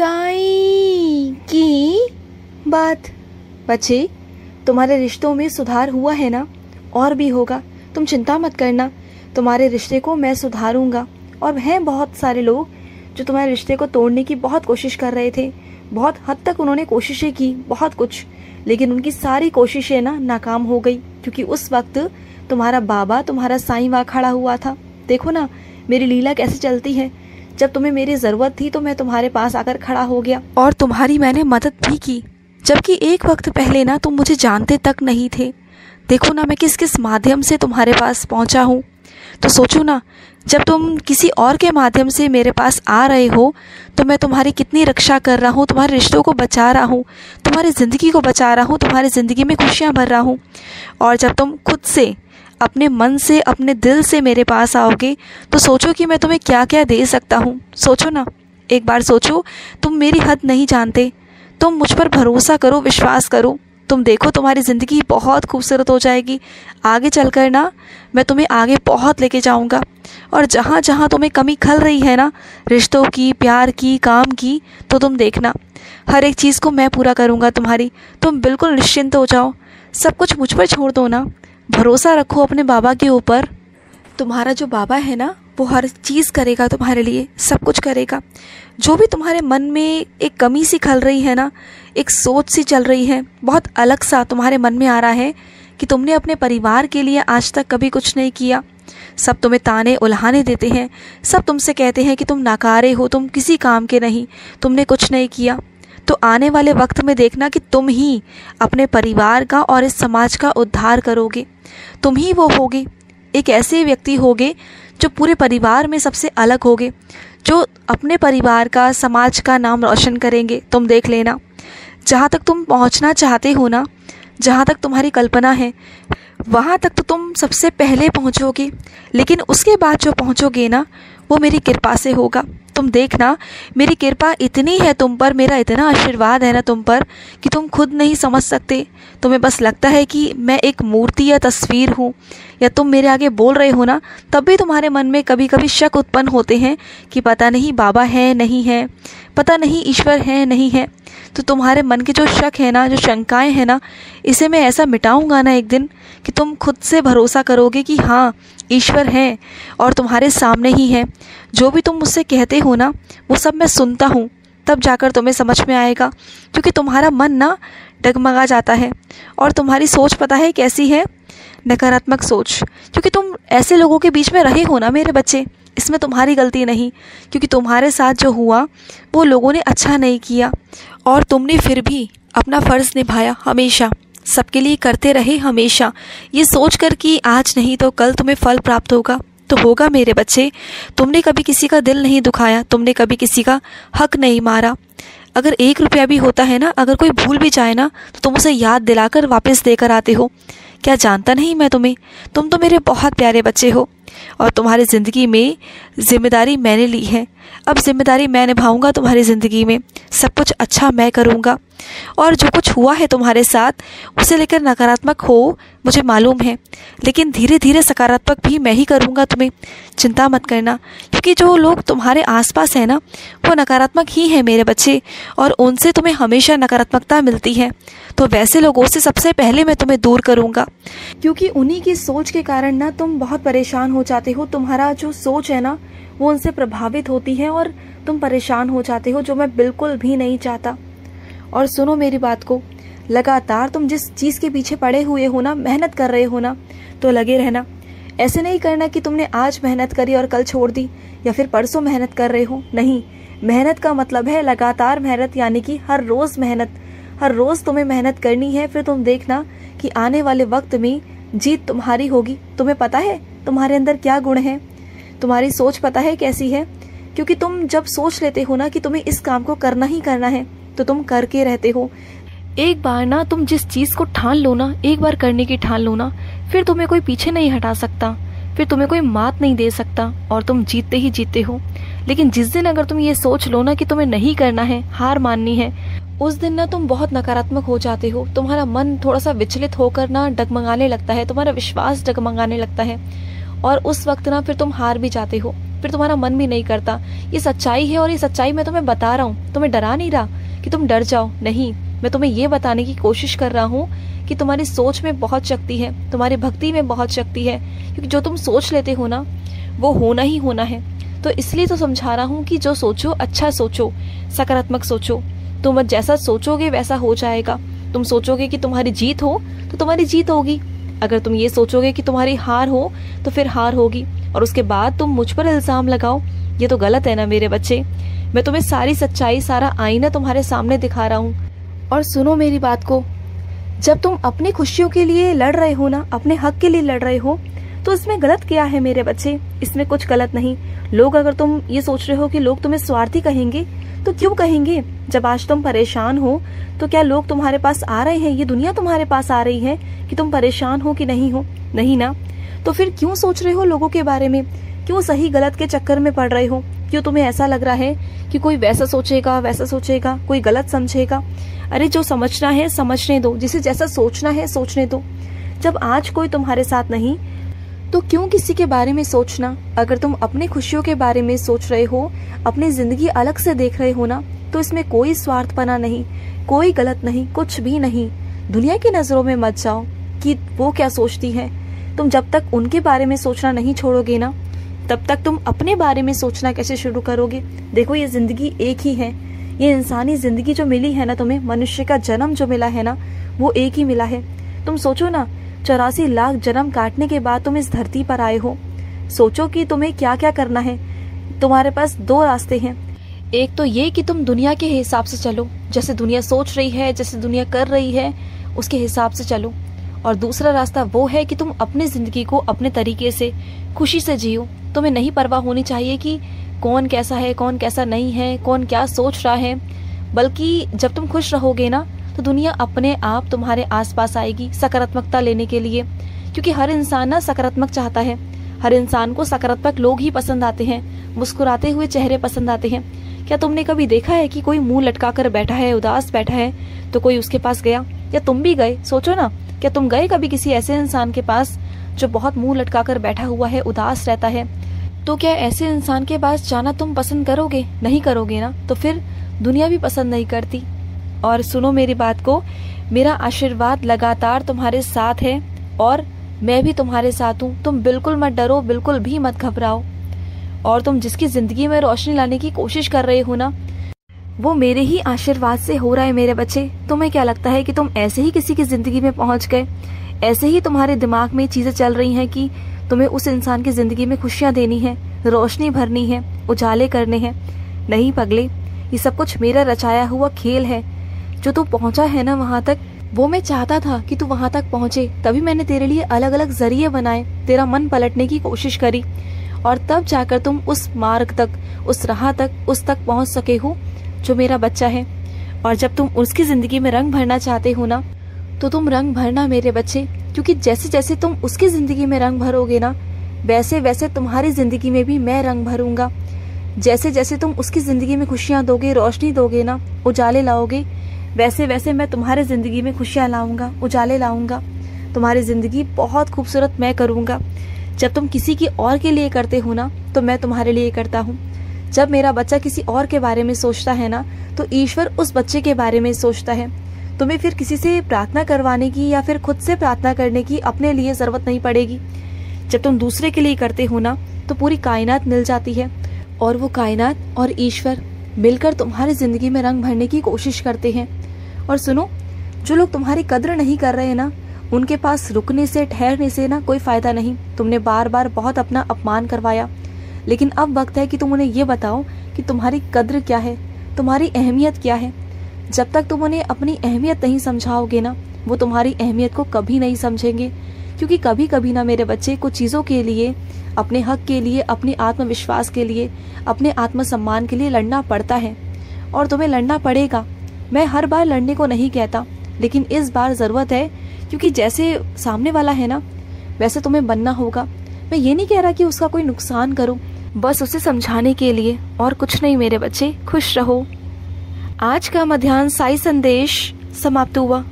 साईं की बात। बच्चे, तुम्हारे रिश्तों में सुधार हुआ है ना, और भी होगा, तुम चिंता मत करना। तुम्हारे रिश्ते को मैं सुधारूंगा। और हैं बहुत सारे लोग जो तुम्हारे रिश्ते को तोड़ने की बहुत कोशिश कर रहे थे, बहुत हद तक उन्होंने कोशिशें की, बहुत कुछ, लेकिन उनकी सारी कोशिशें ना नाकाम हो गई, क्योंकि उस वक्त तुम्हारा बाबा, तुम्हारा साईं वहाँ खड़ा हुआ था। देखो ना मेरी लीला कैसे चलती है। जब तुम्हें मेरी जरूरत थी तो मैं तुम्हारे पास आकर खड़ा हो गया और तुम्हारी मैंने मदद भी की, जबकि एक वक्त पहले ना तुम मुझे जानते तक नहीं थे। देखो ना मैं किस किस माध्यम से तुम्हारे पास पहुंचा हूँ। तो सोचो ना, जब तुम किसी और के माध्यम से मेरे पास आ रहे हो तो मैं तुम्हारी कितनी रक्षा कर रहा हूँ, तुम्हारे रिश्तों को बचा रहा हूँ, तुम्हारी ज़िंदगी को बचा रहा हूँ, तुम्हारी ज़िंदगी में खुशियाँ भर रहा हूँ। और जब तुम खुद से, अपने मन से, अपने दिल से मेरे पास आओगे तो सोचो कि मैं तुम्हें क्या क्या दे सकता हूँ। सोचो ना, एक बार सोचो। तुम मेरी हद नहीं जानते, तुम मुझ पर भरोसा करो, विश्वास करो। तुम देखो तुम्हारी ज़िंदगी बहुत खूबसूरत हो जाएगी। आगे चलकर ना मैं तुम्हें आगे बहुत लेके जाऊंगा। और जहाँ जहाँ तुम्हें कमी खल रही है ना, रिश्तों की, प्यार की, काम की, तो तुम देखना हर एक चीज़ को मैं पूरा करूँगा तुम्हारी। तुम बिल्कुल निश्चिंत हो जाओ, सब कुछ मुझ पर छोड़ दो ना, भरोसा रखो अपने बाबा के ऊपर। तुम्हारा जो बाबा है ना, वो हर चीज़ करेगा तुम्हारे लिए, सब कुछ करेगा। जो भी तुम्हारे मन में एक कमी सी खल रही है ना, एक सोच सी चल रही है, बहुत अलग सा तुम्हारे मन में आ रहा है कि तुमने अपने परिवार के लिए आज तक कभी कुछ नहीं किया, सब तुम्हें ताने उल्हाने देते हैं, सब तुमसे कहते हैं कि तुम नाकारे हो, तुम किसी काम के नहीं, तुमने कुछ नहीं किया, तो आने वाले वक्त में देखना कि तुम ही अपने परिवार का और इस समाज का उद्धार करोगे। तुम ही वो होगे, एक ऐसे व्यक्ति होगे जो पूरे परिवार में सबसे अलग होगे, जो अपने परिवार का, समाज का नाम रोशन करेंगे। तुम देख लेना, जहाँ तक तुम पहुँचना चाहते हो ना, जहाँ तक तुम्हारी कल्पना है, वहाँ तक तो तुम सबसे पहले पहुँचोगे, लेकिन उसके बाद जो पहुँचोगे ना, वो मेरी कृपा से होगा। तुम देखना, मेरी कृपा इतनी है तुम पर, मेरा इतना आशीर्वाद है ना तुम पर कि तुम खुद नहीं समझ सकते। तुम्हें बस लगता है कि मैं एक मूर्ति या तस्वीर हूँ, या तुम मेरे आगे बोल रहे हो ना, तब भी तुम्हारे मन में कभी कभी शक उत्पन्न होते हैं कि पता नहीं बाबा है नहीं है, पता नहीं ईश्वर है नहीं है। तो तुम्हारे मन के जो शक है ना, जो शंकाएं हैं ना, इसे मैं ऐसा मिटाऊंगा ना एक दिन कि तुम खुद से भरोसा करोगे कि हाँ, ईश्वर है और तुम्हारे सामने ही है। जो भी तुम मुझसे कहते हो ना, वो सब मैं सुनता हूँ, तब जाकर तुम्हें समझ में आएगा। क्योंकि तुम्हारा मन ना डगमगा जाता है, और तुम्हारी सोच पता है कैसी है, नकारात्मक सोच। क्योंकि तुम ऐसे लोगों के बीच में रहे हो ना मेरे बच्चे, इसमें तुम्हारी गलती नहीं, क्योंकि तुम्हारे साथ जो हुआ वो लोगों ने अच्छा नहीं किया, और तुमने फिर भी अपना फ़र्ज़ निभाया, हमेशा सबके लिए करते रहे, हमेशा ये सोच कर कि आज नहीं तो कल तुम्हें फल प्राप्त होगा। तो होगा मेरे बच्चे। तुमने कभी किसी का दिल नहीं दुखाया, तुमने कभी किसी का हक नहीं मारा। अगर 1 रुपया भी होता है ना, अगर कोई भूल भी जाए ना, तो तुम उसे याद दिलाकर वापस देकर आते हो। क्या जानता नहीं मैं तुम्हें? तुम तो मेरे बहुत प्यारे बच्चे हो, और तुम्हारी ज़िंदगी में जिम्मेदारी मैंने ली है। अब जिम्मेदारी मैं निभाऊंगा तुम्हारी ज़िंदगी में, सब कुछ अच्छा मैं करूंगा। और जो कुछ हुआ है तुम्हारे साथ, उसे लेकर नकारात्मक हो मुझे मालूम है, लेकिन धीरे धीरे सकारात्मक भी मैं ही करूंगा। तुम्हें चिंता मत करना, क्योंकि जो लोग तुम्हारे आसपास हैं ना, वो नकारात्मक ही हैं मेरे बच्चे, और उनसे तुम्हें हमेशा नकारात्मकता मिलती है। तो वैसे लोगों से सबसे पहले मैं तुम्हें दूर करूंगा, क्योंकि उन्हीं की सोच के कारण ना तुम बहुत परेशान हो जाते हो। तुम्हारा जो सोच है ना, वो उनसे प्रभावित होती है और तुम परेशान हो जाते हो, जो मैं बिल्कुल भी नहीं चाहता। और सुनो मेरी बात को, लगातार तुम जिस चीज़ के पीछे पड़े हुए हो ना, मेहनत कर रहे हो ना, तो लगे रहना। ऐसे नहीं करना कि तुमने आज मेहनत करी और कल छोड़ दी, या फिर परसों मेहनत कर रहे हो। नहीं, मेहनत का मतलब है लगातार मेहनत, यानी कि हर रोज़ मेहनत, हर रोज़ तुम्हें मेहनत करनी है। फिर तुम देखना कि आने वाले वक्त में जीत तुम्हारी होगी। तुम्हें पता है तुम्हारे अंदर क्या गुण है, तुम्हारी सोच पता है कैसी है। क्योंकि तुम जब सोच लेते हो ना कि तुम्हें इस काम को करना ही करना है, तो तुम करके रहते हो। एक बार ना तुम जिस चीज़ को ठान लो ना, एक बार करने की ठान लो ना, फिर तुम्हें कोई पीछे नहीं हटा सकता, फिर तुम्हें कोई मात नहीं दे सकता, और तुम जीतते ही जीतते हो। लेकिन जिस दिन अगर तुम ये सोच लो ना कि तुम्हें नहीं करना है, हार माननी है, उस दिन ना तुम बहुत नकारात्मक हो जाते हो। तुम्हारा मन थोड़ा सा विचलित होकर ना डगमगाने लगता है, तुम्हारा विश्वास डगमगाने लगता है, और उस वक्त ना फिर तुम हार भी जाते हो। फिर तुम्हारा मन भी नहीं करता। ये सच्चाई है और ये सच्चाई मैं तुम्हें बता रहा हूँ, तुम्हें डरा नहीं रहा कि तुम डर जाओ, नहीं, मैं तुम्हें ये बताने की कोशिश कर रहा हूँ कि तुम्हारी सोच में बहुत शक्ति है, तुम्हारी भक्ति में बहुत शक्ति है, क्योंकि जो तुम सोच लेते हो ना वो होना ही होना है। तो इसलिए तो समझा रहा हूँ कि जो सोचो अच्छा सोचो, सकारात्मक सोचो। तुम जैसा सोचोगे वैसा हो जाएगा। तुम सोचोगे कि तुम्हारी जीत हो तो तुम्हारी जीत होगी, अगर तुम ये सोचोगे कि तुम्हारी हार हो तो फिर हार होगी, और उसके बाद तुम मुझ पर इल्जाम लगाओ, ये तो गलत है ना मेरे बच्चे। मैं तुम्हें सारी सच्चाई, सारा आईना तुम्हारे सामने दिखा रहा हूँ। और सुनो मेरी बात को, जब तुम अपनी खुशियों के लिए लड़ रहे हो ना, अपने हक के लिए लड़ रहे हो, तो इसमें गलत क्या है मेरे बच्चे? इसमें कुछ गलत नहीं। लोग, अगर तुम ये सोच रहे हो कि लोग तुम्हें स्वार्थी कहेंगे, तो क्यों कहेंगे? जब आज तुम परेशान हो तो क्या लोग तुम्हारे पास आ रहे हैं, ये दुनिया तुम्हारे पास आ रही है कि तुम परेशान हो कि नहीं हो? नहीं ना। तो फिर क्यों सोच रहे हो लोगों के बारे में? क्यों सही गलत के चक्कर में पड़ रहे हो? क्यों तुम्हें ऐसा लग रहा है कि कोई वैसा सोचेगा, वैसा सोचेगा, कोई गलत समझेगा? अरे जो समझना है समझने दो, जिसे जैसा सोचना है सोचने दो। जब आज कोई तुम्हारे साथ नहीं तो क्यों किसी के बारे में सोचना? अगर तुम अपनी खुशियों के बारे में सोच रहे हो, अपनी जिंदगी अलग से देख रहे हो ना, तो इसमें कोई स्वार्थपना नहीं, कोई गलत नहीं, कुछ भी नहीं। दुनिया की नजरों में मत जाओ कि वो क्या सोचती है। तुम जब तक उनके बारे में सोचना नहीं छोड़ोगे ना, तब तक तुम अपने बारे में सोचना कैसे शुरू करोगे? देखो, ये जिंदगी एक ही है, ये इंसानी जिंदगी जो मिली है ना तुम्हें, मनुष्य का जन्म जो मिला है ना, वो एक ही मिला है। तुम सोचो ना, 84 लाख जन्म काटने के बाद तुम इस धरती पर आए हो। सोचो कि तुम्हें क्या क्या करना है। तुम्हारे पास दो रास्ते हैं। एक तो ये कि तुम दुनिया के हिसाब से चलो, जैसे दुनिया सोच रही है, जैसे दुनिया कर रही है, उसके हिसाब से चलो। और दूसरा रास्ता वो है कि तुम अपनी जिंदगी को अपने तरीके से खुशी से जियो। तुम्हें नहीं परवाह होनी चाहिए कि कौन कैसा है, कौन कैसा नहीं है, कौन क्या सोच रहा है, बल्कि जब तुम खुश रहोगे ना, तो दुनिया अपने आप तुम्हारे आसपास आएगी सकारात्मकता लेने के लिए। क्योंकि हर इंसान ना सकारात्मक चाहता है, हर इंसान को सकारात्मक लोग ही पसंद आते हैं, मुस्कुराते हुए चेहरे पसंद आते हैं। क्या तुमने कभी देखा है कि कोई मुंह लटका कर बैठा है, उदास बैठा है, तो कोई उसके पास गया? या तुम भी गए? सोचो ना, क्या तुम गए कभी किसी ऐसे इंसान के पास जो बहुत मुंह लटका कर बैठा हुआ है, उदास रहता है? तो क्या ऐसे इंसान के पास जाना तुम पसंद करोगे? नहीं करोगे ना, तो फिर दुनिया भी पसंद नहीं करती। और सुनो मेरी बात को, मेरा आशीर्वाद लगातार तुम्हारे साथ है और मैं भी तुम्हारे साथ हूँ। तुम बिल्कुल मत डरो, बिल्कुल भी मत घबराओ। और तुम जिसकी जिंदगी में रोशनी लाने की कोशिश कर रहे हो ना, वो मेरे ही आशीर्वाद से हो रहा है मेरे बच्चे। तुम्हें क्या लगता है कि तुम ऐसे ही किसी की जिंदगी में पहुंच गए? ऐसे ही तुम्हारे दिमाग में चीजें चल रही हैं कि तुम्हें उस इंसान की जिंदगी में खुशियां देनी है, रोशनी भरनी है, उजाले करने हैं? नहीं पगले, ये सब कुछ मेरा रचाया हुआ खेल है। जो तू पहुंचा है ना वहां तक, वो मैं चाहता था कि तू वहां तक पहुंचे, तभी मैंने तेरे लिए अलग अलग जरिए बनाए, तेरा मन पलटने की कोशिश करी, और तब जाकर तुम उस मार्ग तक, उस राह तक, उस तक पहुंच सके हो जो मेरा बच्चा है। और जब तुम उसकी जिंदगी में रंग भरना चाहते हो ना, तो तुम रंग भरना मेरे बच्चे, क्योंकि जैसे जैसे तुम उसकी जिंदगी में रंग भरोगे ना, वैसे वैसे तुम्हारी जिंदगी में भी मैं रंग भरूंगा। जैसे जैसे तुम उसकी जिंदगी में खुशियां दोगे, रोशनी दोगे ना, उजाले लाओगे, वैसे वैसे मैं तुम्हारी जिंदगी में खुशियां लाऊंगा, उजाले लाऊंगा। तुम्हारी जिंदगी बहुत खूबसूरत मैं करूंगा। जब तुम किसी की और के लिए करते हो ना, तो मैं तुम्हारे लिए करता हूँ। जब मेरा बच्चा किसी और के बारे में सोचता है ना, तो ईश्वर उस बच्चे के बारे में सोचता है। तुम्हें फिर किसी से प्रार्थना करवाने की या फिर खुद से प्रार्थना करने की अपने लिए जरूरत नहीं पड़ेगी। जब तुम दूसरे के लिए करते हो ना, तो पूरी कायनात मिल जाती है, और वो कायनात और ईश्वर मिलकर तुम्हारी जिंदगी में रंग भरने की कोशिश करते हैं। और सुनो, जो लोग तुम्हारी कद्र नहीं कर रहे हैं ना, उनके पास रुकने से, ठहरने से ना कोई फायदा नहीं। तुमने बार बार बहुत अपना अपमान करवाया, लेकिन अब वक्त है कि तुम उन्हें ये बताओ कि तुम्हारी कद्र क्या है, तुम्हारी अहमियत क्या है। जब तक तुम उन्हें अपनी अहमियत नहीं समझाओगे ना, वो तुम्हारी अहमियत को कभी नहीं समझेंगे। क्योंकि कभी कभी ना मेरे बच्चे, कुछ चीज़ों के लिए, अपने हक के लिए, अपने आत्मविश्वास के लिए, अपने आत्मसम्मान के लिए लड़ना पड़ता है, और तुम्हें लड़ना पड़ेगा। मैं हर बार लड़ने को नहीं कहता, लेकिन इस बार ज़रूरत है, क्योंकि जैसे सामने वाला है ना, वैसे तुम्हें बनना होगा। मैं ये नहीं कह रहा कि उसका कोई नुकसान करो, बस उसे समझाने के लिए, और कुछ नहीं मेरे बच्चे। खुश रहो। आज का मध्याह्न साई संदेश समाप्त हुआ।